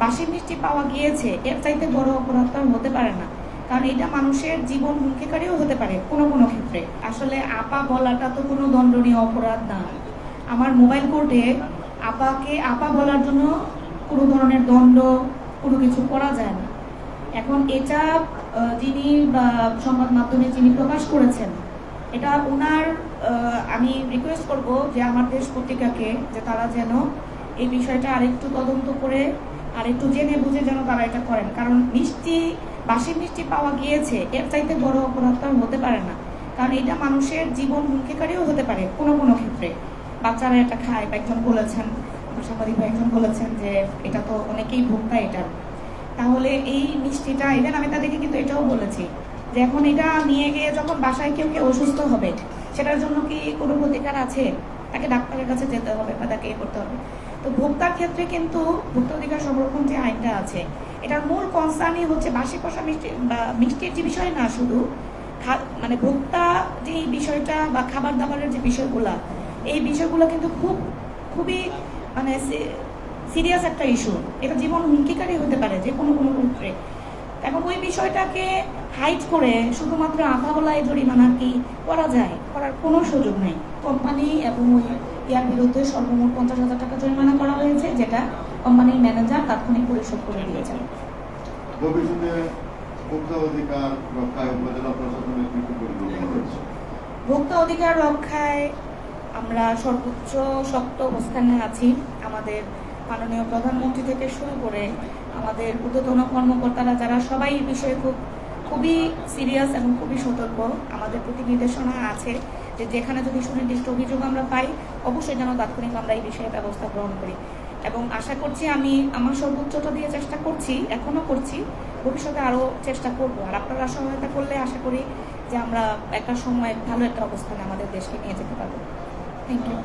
বাসি মিষ্টি পাওয়া গিয়েছে, এর চাইতে বড় অপরাধ তো আর হতে পারে না। কারণ এটা মানুষের জীবন হুমকিকারীও হতে পারে কোনো কোনো ক্ষেত্রে। আসলে আপা বলাটা তো কোনো দণ্ডনীয় অপরাধ না। আমার মোবাইল কোর্টে আপাকে আপা বলার জন্য কোনো ধরনের দণ্ড কোনো কিছু করা যায় না। এখন এটা যিনি সংবাদ মাধ্যমে যিনি প্রকাশ করেছেন, এটা ওনার আমি রিকোয়েস্ট করব যে আমার দেশ পত্রিকাকে যে তারা যেন এই বিষয়টা আরেকটু তদন্ত করে আরেকটু জেনে বুঝে যেন তারা এটা করেন। কারণ বাসি মিষ্টি পাওয়া গিয়েছে, এর চাইতে বড় অপরাধ তো আর হতে পারে না। কারণ এটা মানুষের জীবন হুমকিকারীও হতে পারে কোনো কোনো ক্ষেত্রে। বাচ্চারা এটা খায়, বা একজন বলেছেন, আমার সাংবাদিক ভাই একজন বলেছেন যে এটা তো অনেকেই ভোক্তা এটা। তাহলে এই মিষ্টিটা ইভেন আমি তাদেরকে কিন্তু এটাও বলেছি যে এখন এটা নিয়ে গিয়ে যখন বাসায় কেউ কেউ অসুস্থ হবে, সেটার জন্য কি কোনো প্রতিকার আছে? তাকে ডাক্তারের কাছে যেতে হবে বা তাকে করতে হবে। তো ভোক্তার ক্ষেত্রে কিন্তু ভোক্তা অধিকার সংরক্ষণ যে আইনটা আছে, এটার মূল কনসার্নই হচ্ছে বাসি পোষা মিষ্টি বা মিষ্টির যে বিষয় না, শুধু মানে ভোক্তা যে বিষয়টা বা খাবার দাবারের যে বিষয়গুলা, এই বিষয়গুলো কিন্তু খুবই মানে সিরিয়াস একটা ইস্যু। এটা জীবন হুমকিকারী হতে পারে যে কোনো কোনো ক্ষেত্রে। এখন ওই বিষয়টাকে হাইড করে শুধুমাত্র আধা বলায় জরিমানা কি করা যায়, করার কোনো সুযোগ নেই। কোম্পানি এবং ওই ইয়ার বিরুদ্ধে সর্বমোট 50,000 টাকা জরিমানা করা হয়েছে, যেটা কোম্পানির ম্যানেজার তাৎক্ষণিক পরিশোধ করে দিয়েছেন। ভবিষ্যতে ভোক্তা অধিকার রক্ষায় উপজেলা প্রশাসনের কি পরিকল্পনা রয়েছে? ভোক্তা অধিকার রক্ষায় আমরা সর্বোচ্চ শক্ত অবস্থানে আছি। আমাদের মাননীয় প্রধানমন্ত্রী থেকে শুরু করে আমাদের ঊর্ধ্বতন কর্মকর্তারা যারা সবাই এই বিষয়ে খুবই সিরিয়াস এবং খুবই সতর্ক। আমাদের প্রতি নির্দেশনা আছে যে যেখানে যদি সুনির্দিষ্ট অভিযোগ আমরা পাই, অবশ্যই যেন তাৎক্ষণিক আমরা এই বিষয়ে ব্যবস্থা গ্রহণ করি। এবং আশা করছি, আমি আমার সর্বোচ্চটা দিয়ে চেষ্টা করছি, এখনো করছি, ভবিষ্যতে আরও চেষ্টা করব। আর আপনারা সহায়তা করলে আশা করি যে আমরা একটা সময় ভালো একটা অবস্থানে আমাদের দেশকে নিয়ে যেতে পারবো। Thank you.